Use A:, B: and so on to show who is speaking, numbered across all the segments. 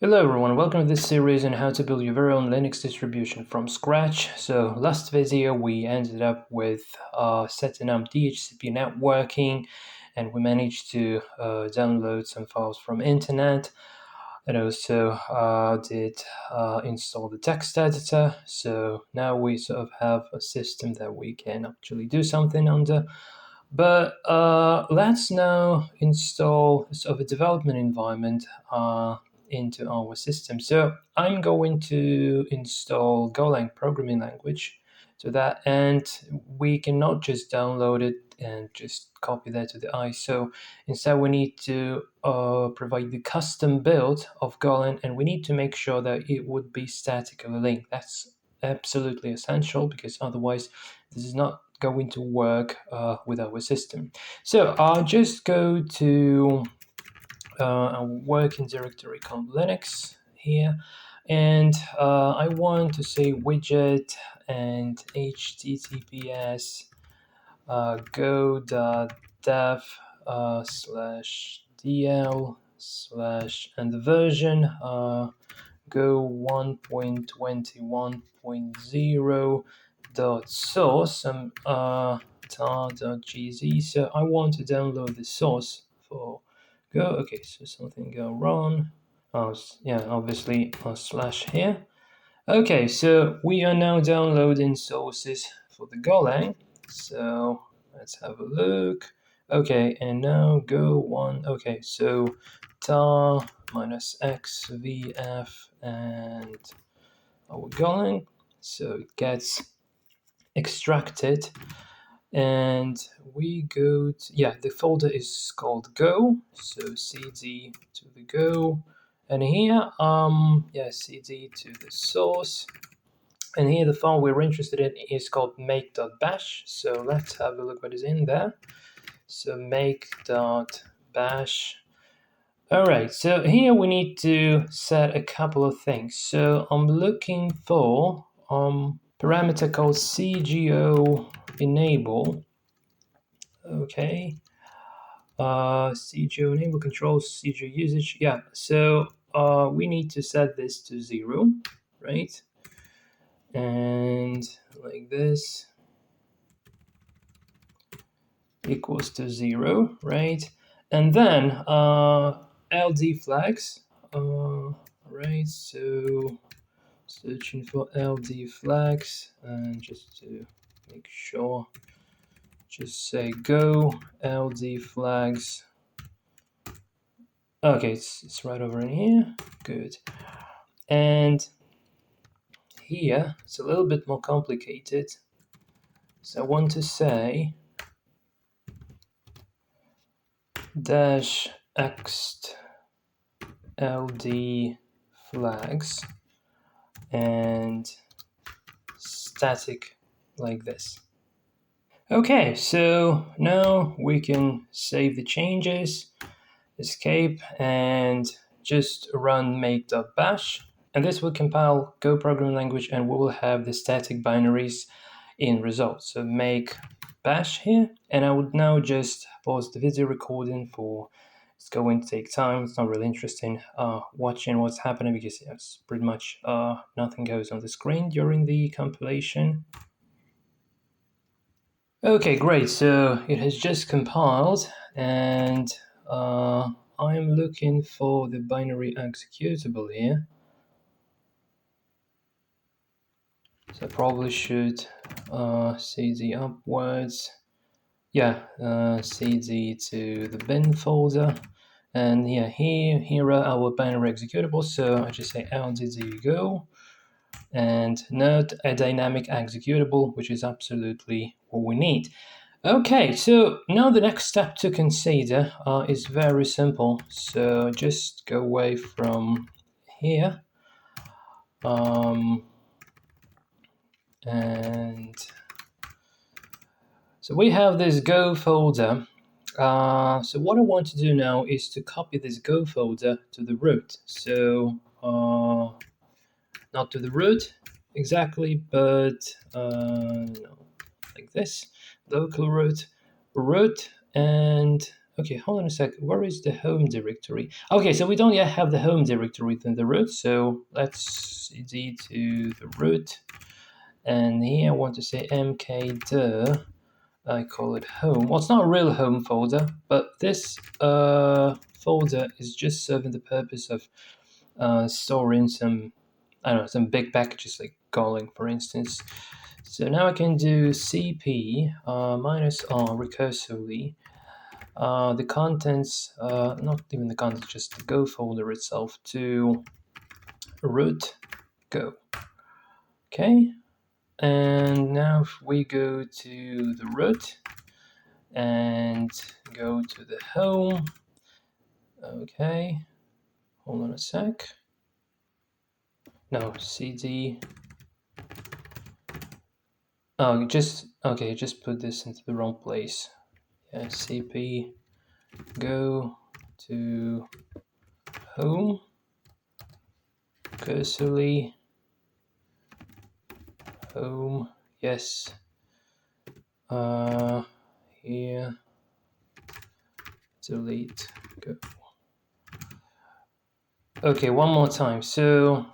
A: Hello everyone, welcome to this series on how to build your very own Linux distribution from scratch. So last video we ended up with setting up DHCP networking, and we managed to download some files from internet, and also did install the text editor. So now we sort of have a system that we can actually do something under. But let's now install sort of a development environment into our system. So I'm going to install Golang programming language to that, and we cannot just download it and just copy that to the ISO. Instead, we need to provide the custom build of Golang, and we need to make sure that it would be statically linked. That's absolutely essential, because otherwise this is not going to work with our system. So I'll just go to a working directory called Linux here, and I want to say widget and https go.dev /dl/ and the version go 1.21.0.source tar.gz. So I want to download the source for Go. Okay, so something go wrong. Yeah, obviously slash here. Okay, so we are now downloading sources for the Golang. So let's have a look. Okay, and now go one. Okay, so tar -x vf and our Golang. So it gets extracted, and we go to, yeah, the folder is called Go. So cd to the Go, and here cd to the source. And here the file we're interested in is called make.bash. So let's have a look what is in there. So make.bash. All right, so here we need to set a couple of things. So I'm looking for parameter called cgo enable. Okay, cgo enable controls cgo usage. Yeah, so we need to set this to 0, right? And like this equals to 0, right? And then LD flags, right? So searching for LD flags, and just to make sure, just say go LD flags. Okay, it's right over in here. Good. And here it's a little bit more complicated. So I want to say -x LD flags and static like this. Okay, so now we can save the changes, escape, and just run make.bash. And this will compile Go programming language, and we will have the static binaries in results. So make bash here, and I would now just pause the video recording for, it's going to take time. It's not really interesting watching what's happening, because it's pretty much nothing goes on the screen during the compilation. Okay, great. So it has just compiled, and I'm looking for the binary executable here. So I probably should cd upwards. Yeah, cd to the bin folder. And yeah, here are our binary executables. So I just say LDD go, and note a dynamic executable, which is absolutely what we need. Okay, so now the next step to consider is very simple. So just go away from here. And so we have this Go folder. So what I want to do now is to copy this Go folder to the root. So not to the root exactly, but no, like this, local root, and Okay, hold on a sec. Where is the home directory? Okay, so we don't yet have the home directory within the root. So let's cd to the root. And here I want to say mkdir. I call it home. Well, it's not a real home folder, but this folder is just serving the purpose of storing some, I don't know, some big packages like Golang, for instance. So now I can do cp minus r recursively. The contents, not even the contents, just the Go folder itself to root go. Okay, and now if we go to the root and go to the home, okay, hold on a sec. No, cd. Oh, just put this into the wrong place. Yeah, cp go to home, cursorly home, yes. Here, delete, go. Okay, one more time. So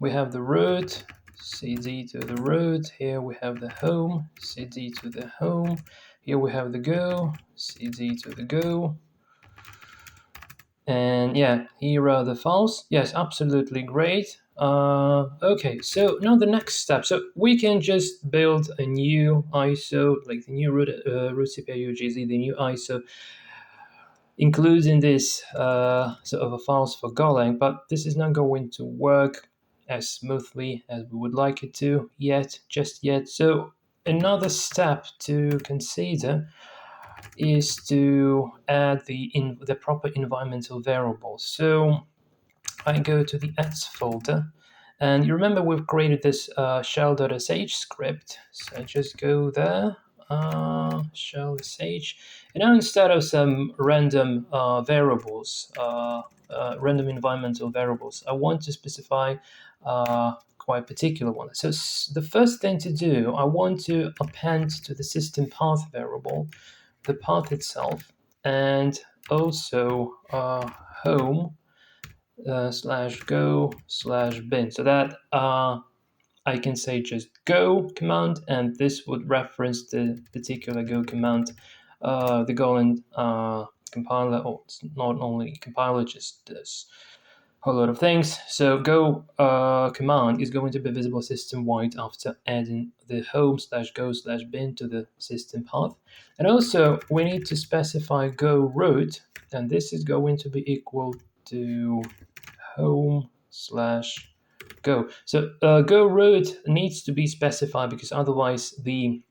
A: we have the root, cd to the root. Here we have the home, cd to the home. Here we have the go, cd to the go. And yeah, here are the files. Yes, absolutely great. Okay, so now the next step. So we can just build a new ISO, like the new root CPU GZ, the new ISO, including this sort of a files for Golang, but this is not going to work as smoothly as we would like it to just yet. So another step to consider is to add the proper environmental variables. So I go to the ads folder, and you remember we've created this shell.sh script. So I just go there, shell.sh, and now instead of some random variables, random environmental variables, I want to specify quite particular one. So the first thing to do, I want to append to the system path variable the path itself, and also home /go/bin. So that I can say just go command, and this would reference the particular go command. The Golang compiler, or it's not only compiler, just does a lot of things. So go command is going to be visible system-wide after adding the home/go/bin to the system path. And also we need to specify go root, and this is going to be equal to home/go. So go root needs to be specified because otherwise the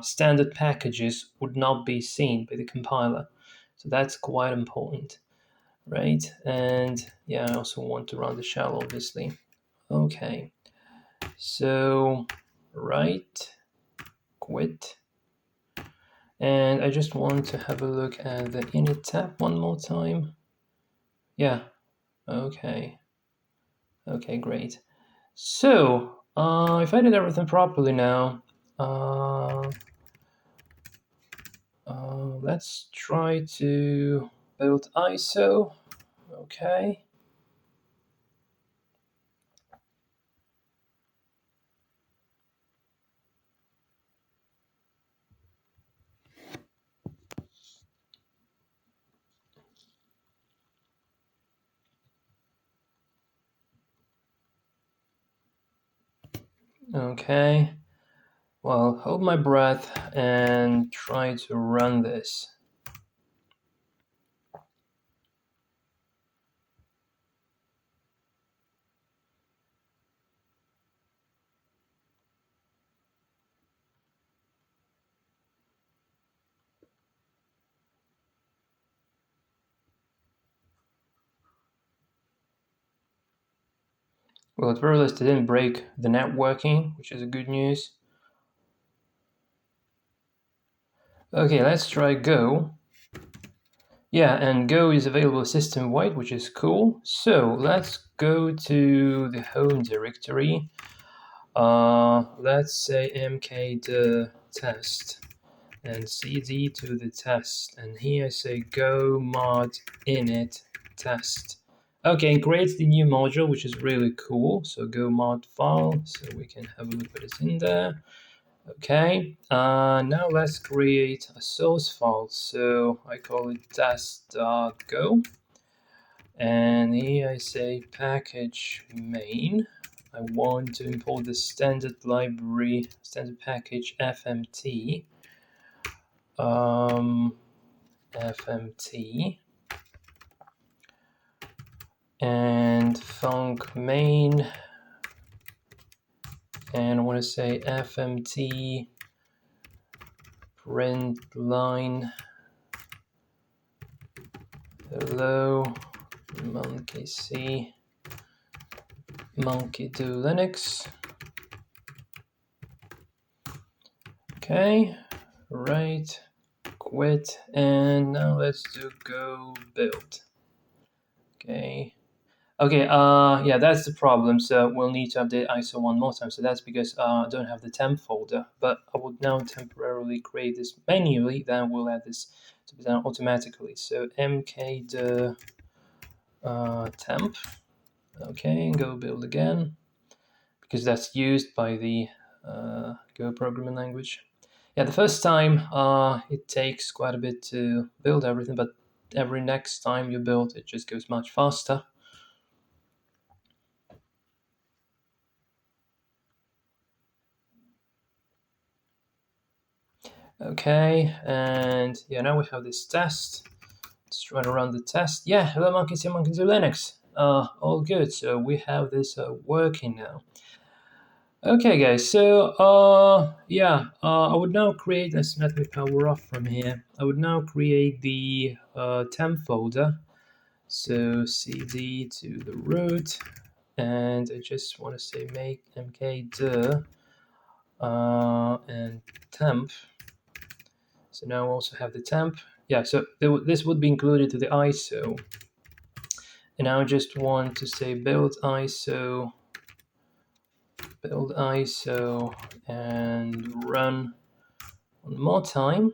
A: standard packages would not be seen by the compiler. So that's quite important, right? And yeah, I also want to run the shell, obviously. Okay, so right, quit. And I just want to have a look at the init tab one more time. Yeah, okay. Okay, great. So, if I did everything properly now, let's try to build ISO. Okay. Okay. Well, hold my breath and try to run this. Well, at very least, it didn't break the networking, which is a good news. Okay, let's try Go. Yeah, and Go is available system-wide, which is cool. So let's go to the home directory. Let's say mkdir test. and cd to the test, and here I say go mod init test. Okay, and creates the new module, which is really cool. So go mod file, so we can have a look what is in there. Okay, now let's create a source file. So I call it test.go, and here I say package main. I want to import the standard library, standard package fmt, fmt, and func main, and I want to say fmt print line hello monkey c monkey do Linux. Okay, right, quit, and now let's do go build. Okay. Okay, yeah, that's the problem. So we'll need to update ISO one more time. So that's because I don't have the temp folder, but I would now temporarily create this manually. Then we'll add this to be done automatically. So mk temp. Okay, and go build again, because that's used by the Go programming language. Yeah, the first time it takes quite a bit to build everything, but every next time you build, it just goes much faster. Okay, and yeah, now we have this test. Let's try to run the test. Yeah, hello monkeys, here monkeys do Linux. All good. So we have this working now. Okay, guys. So yeah, I would now create. Let me power off from here. I would now create the temp folder. So cd to the root, and I just want to say make mkdir and temp. So now I also have the temp. Yeah, so this would be included to the ISO. And now I just want to say build ISO, and run one more time.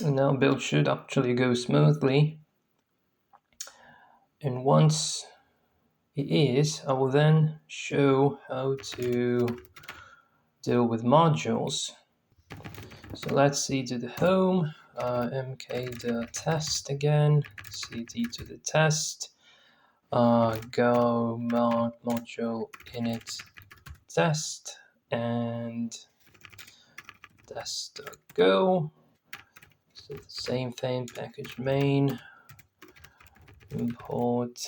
A: And now build should actually go smoothly. And once it is, I will then show how to deal with modules. So let's see to the home, mk the test again, cd to the test, go module init test, and test.go. So the same thing, package main, import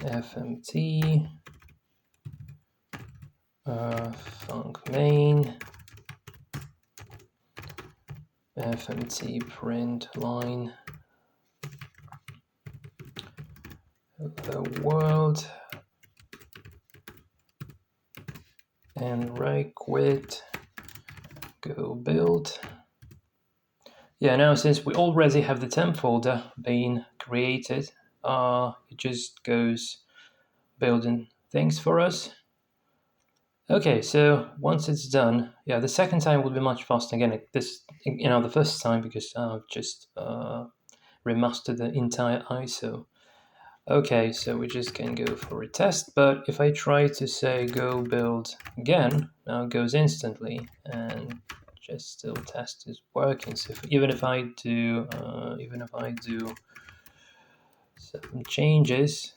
A: fmt, func main, fmt print line hello world, and right quit, go build. Yeah, now since we already have the temp folder being created, it just goes building things for us. Okay, so once it's done, yeah, the second time will be much faster. Again, the first time because I've just remastered the entire ISO. Okay, so we just can go for a test, but if I try to say go build again, now it goes instantly, and just still test is working. So even if I do some changes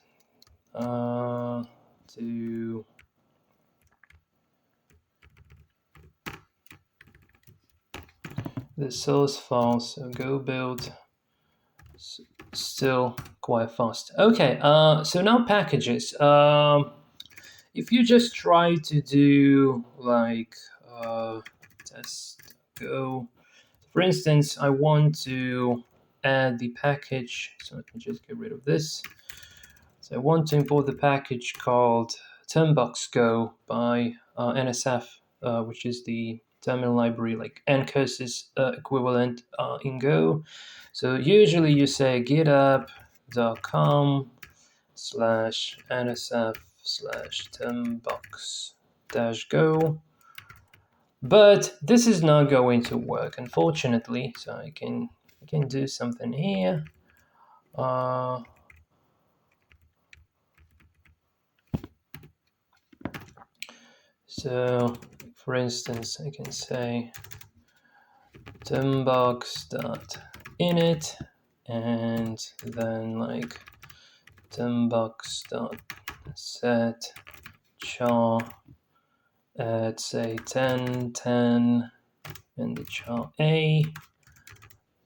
A: to the source file, so go build still quite fast. Okay, so now packages. If you just try to do like test go, for instance, I want to add the package, so let me just get rid of this. So I want to import the package called termbox-go by NSF, which is the terminal library, like ncurses equivalent in Go. So usually you say github.com/nsf/termbox-go. But this is not going to work, unfortunately. So I can do something here. So, for instance, I can say termbox.init and then like termbox.set char at say 10 and the char a,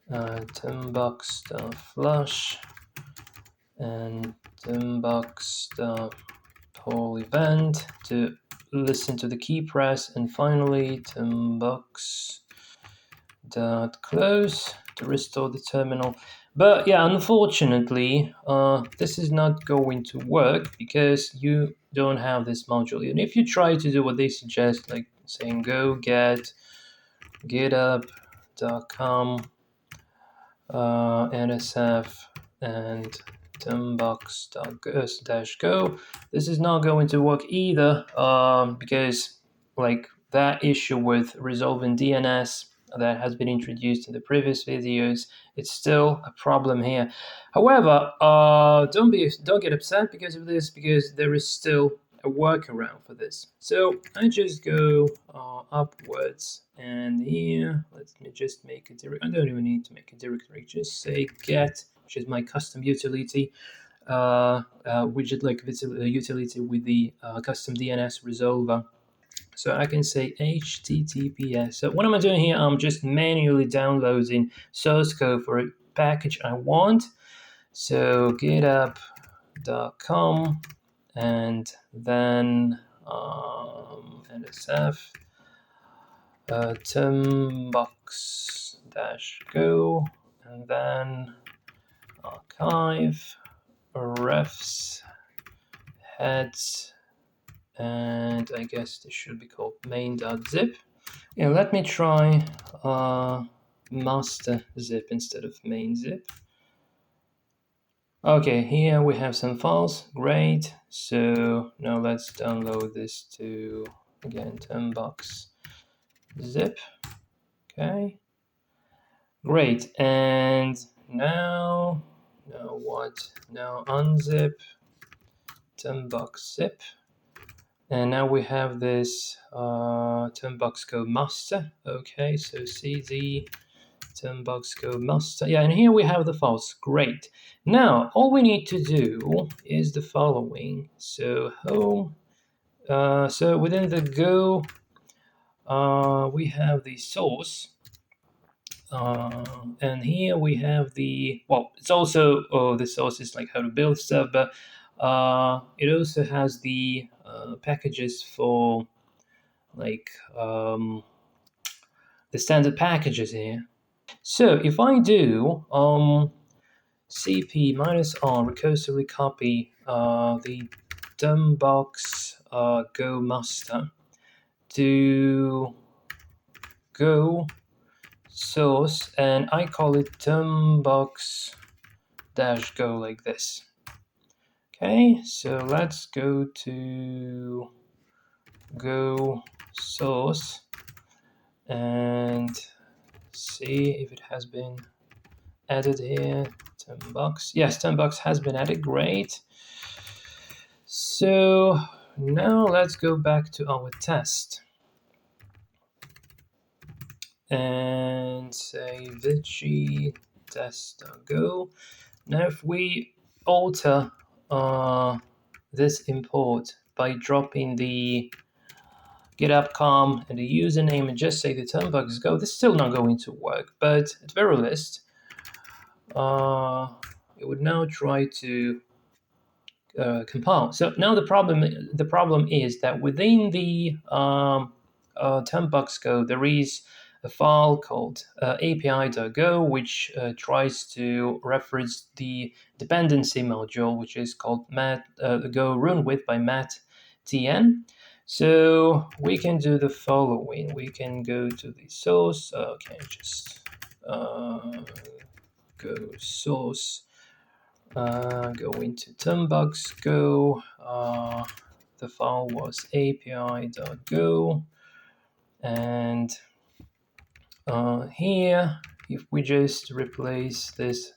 A: termbox.flush and termbox.pull event to listen to the key press, and finally termbox.close to restore the terminal. But yeah, unfortunately, this is not going to work because you don't have this module. And if you try to do what they suggest, like saying go get github.com nsf and termbox.go, this is not going to work either, because like that issue with resolving DNS that has been introduced in the previous videos, it's still a problem here. However, don't get upset because of this, because there is still a workaround for this. So I just go upwards, and here let me just make a directory. I don't even need to make a directory, just say get, which is my custom utility widget, like utility with the custom DNS resolver. So I can say HTTPS. So what am I doing here? I'm just manually downloading source code for a package I want. So github.com and then NSF termbox-go and then archive refs heads, and I guess this should be called main.zip. Yeah, let me try master zip instead of main zip. Okay, here we have some files. Great. So now let's download this to, again, termbox zip. Okay. Great. And now what? Now unzip termbox zip. And now we have this termbox-go master. Okay, so cd termbox-go master. Yeah, and here we have the files. Great. Now, all we need to do is the following. So home. So within the Go, we have the source. And here we have the, well, it's also, the source is like how to build stuff, but it also has the packages for like the standard packages here. So if I do cp -r recursively copy the termbox-go master to go source, and I call it termbox-go like this. Okay, so let's go to go source and see if it has been added here. Termbox. Yes, termbox has been added. Great. So now let's go back to our test and say VICI test.go. Now if we alter this import by dropping the GitHub com and the username and just say the termbox-go, this is still not going to work. But at very least, it would now try to compile. So now the problem is that within the termbox-go there is a file called api.go, which tries to reference the dependency module, which is called go-runewidth by matt.tn. So we can do the following. We can go to the source. Okay, just go source. Go into termbox-go. The file was api.go, and here, if we just replace this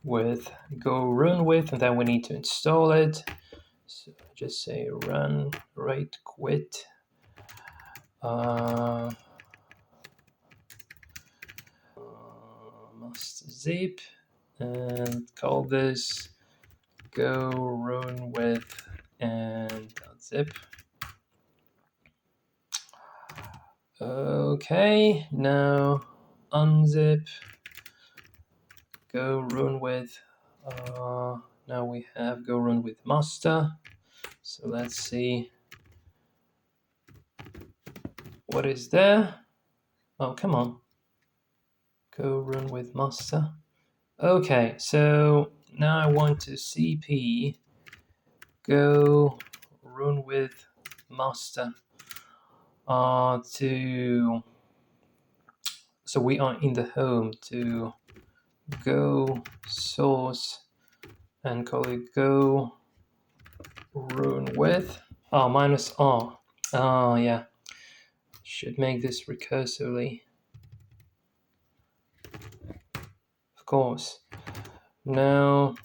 A: with go-runewidth, and then we need to install it. So just say run right quit. Must zip and call this go-runewidth and zip. Okay, now unzip go-runewidth. Now we have go-runewidth master. So let's see what is there. Oh, come on. Go-runewidth master. Okay, so now I want to cp go-runewidth master so we are in the home to go source and call it go-runewidth. Oh, minus R. Oh, yeah. Should make this recursively. Of course. Now,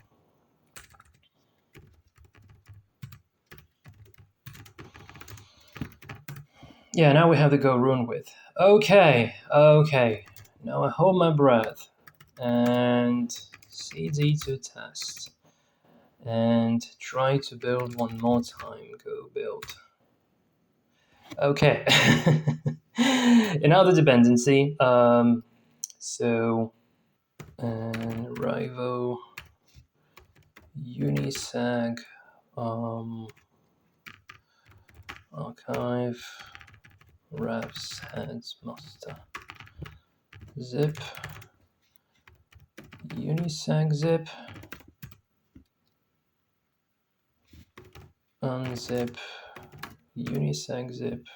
A: yeah, now we have the go-runewidth. Okay. Now I hold my breath and cd to test and try to build one more time. Go build. Okay. Another dependency. So rival uniseg archive refs heads master zip uniseg zip unzip uniseg zip.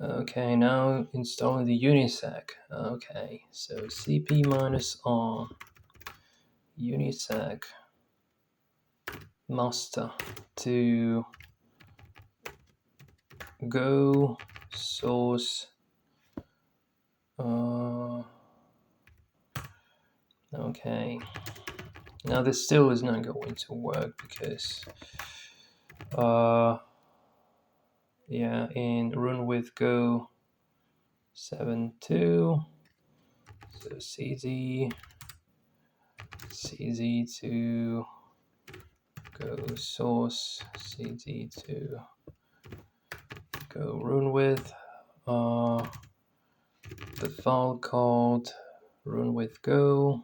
A: Okay, now installing the uniseg. Okay, so cp -r uniseg master to go source. Okay, now this still is not going to work because yeah, in runewidth go 7.2, so cz to go source, cz to go runewidth, the file called runewidth-go,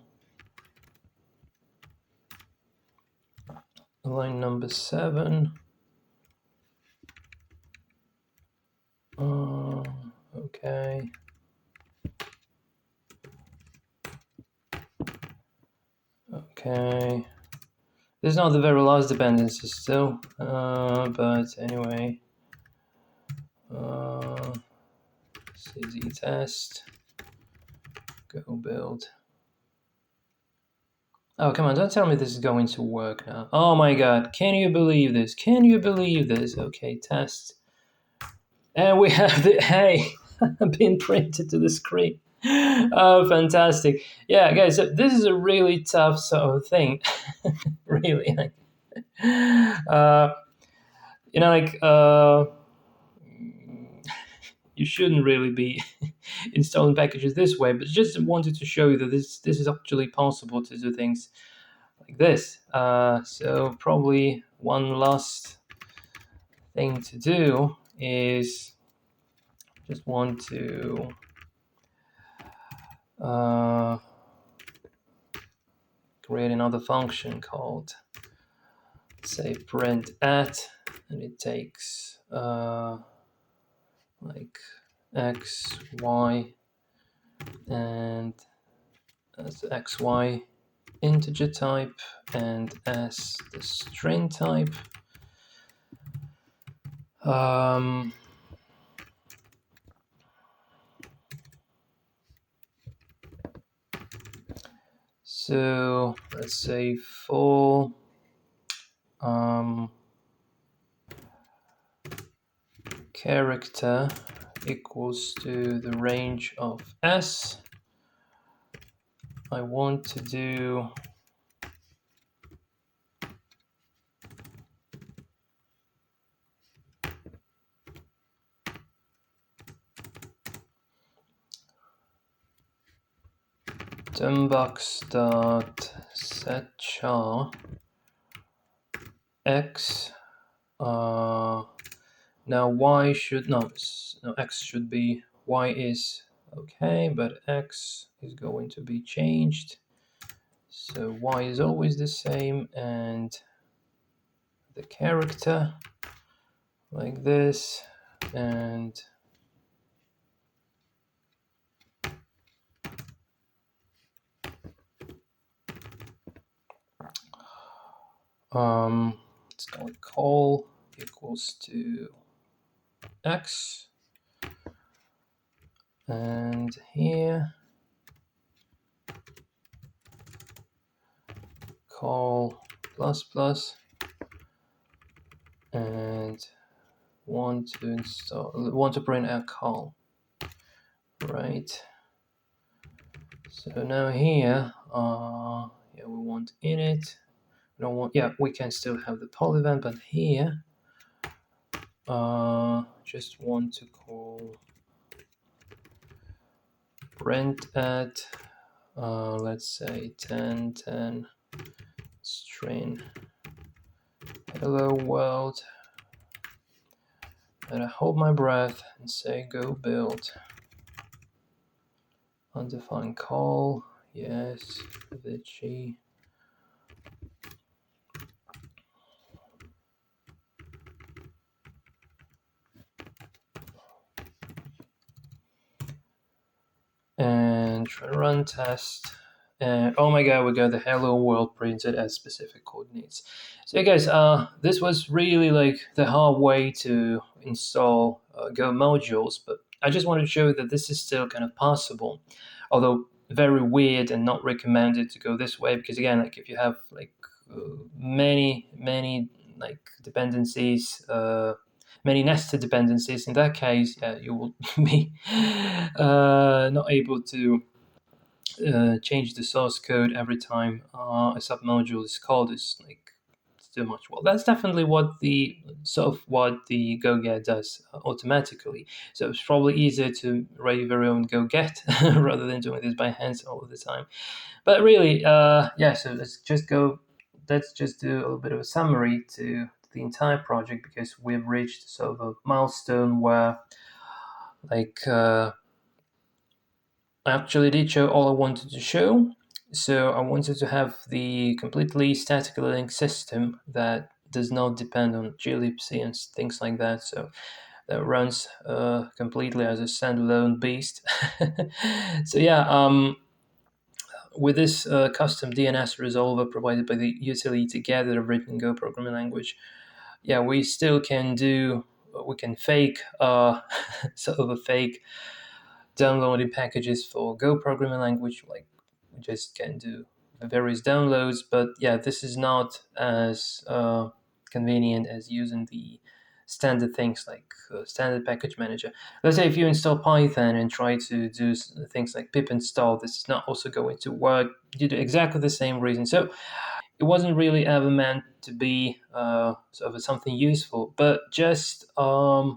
A: line number 7. Okay. Okay. This is not the very last dependency still, but anyway. CZ test. Go build. Oh, come on, don't tell me this is going to work now. Oh my god, can you believe this? Can you believe this? Okay, test. And we have the hey being printed to the screen. Oh, fantastic. Yeah, guys, so this is a really tough sort of thing. Really. You shouldn't really be installing packages this way, but just wanted to show you that this is actually possible to do things like this. So probably one last thing to do is just want to create another function called, say, print at, and it takes like x, y, and as xy integer type and as the string type. So let's say for character equals to the range of s, I want to do termbox.setChar x. Now y should no x should be y is okay, but x is going to be changed. So y is always the same, and the character like this, and it's going to call equals to x, and here call plus plus, and want to print a call, right? So now here, yeah, we want init. We don't want, yeah, we can still have the poll event, but here, just want to call print at, let's say 10 string hello world, and I hold my breath and say go build undefined call, yes, VICI. And try to run test, and oh my god, we got the hello world printed as specific coordinates. So guys, this was really like the hard way to install Go modules, but I just wanted to show that this is still kind of possible, although very weird and not recommended to go this way, because again, like if you have like many like dependencies, many nested dependencies, in that case, you will be not able to change the source code every time a submodule is called. It's like it's too much. Well, that's definitely what the go-get does automatically. So it's probably easier to write your very own go-get rather than doing this by hand all of the time. But really, yeah. So let's just do a little bit of a summary to the entire project, because we've reached sort of a milestone where, like, I actually did show all I wanted to show. So I wanted to have the completely statically linked system that does not depend on glibc and things like that. So that runs completely as a standalone beast. So yeah, with this custom DNS resolver provided by the utility together written Go programming language, yeah, we still can fake sort of a fake downloading packages for Go programming language. Like we just can do various downloads, but yeah, this is not as convenient as using the standard things like standard package manager. Let's say if you install Python and try to do things like pip install, this is not also going to work due to exactly the same reason. So it wasn't really ever meant to be sort of something useful, but just a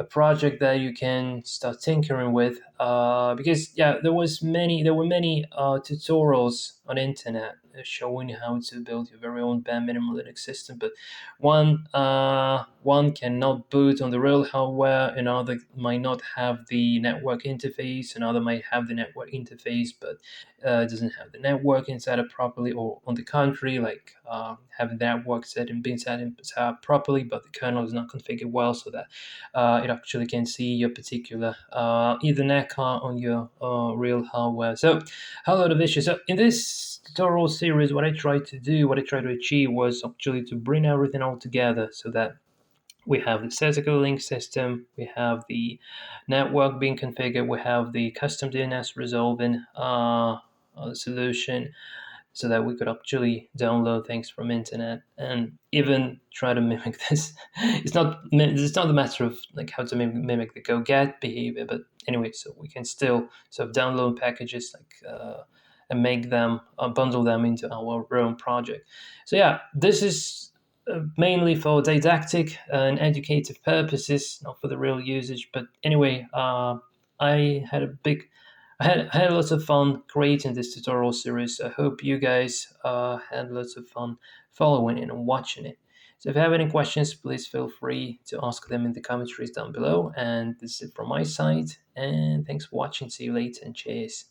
A: project that you can start tinkering with because there were many tutorials on internet showing how to build your very own bare minimum Linux system, but one cannot boot on the real hardware, another might not have the network interface, another might have the network interface but doesn't have the networking set up properly, or on the contrary, like having the network set up properly, but the kernel is not configured well so that it actually can see your particular Ethernet card on your real hardware. So a lot of issues. So in this tutorial series, what I tried to achieve was actually to bring everything all together so that we have the statically link system, we have the network being configured, we have the custom DNS resolving solution, so that we could actually download things from internet and even try to mimic this. It's not the matter of like how to mimic the go get behavior, but anyway, so we can still sort of download packages and make them bundle them into our own project. So yeah, this is mainly for didactic and educative purposes, not for the real usage. But anyway, I had a big I had lots of fun creating this tutorial series. I hope you guys had lots of fun following it and watching it. So if you have any questions, please feel free to ask them in the commentaries down below. And this is it from my side. And thanks for watching. See you later and cheers.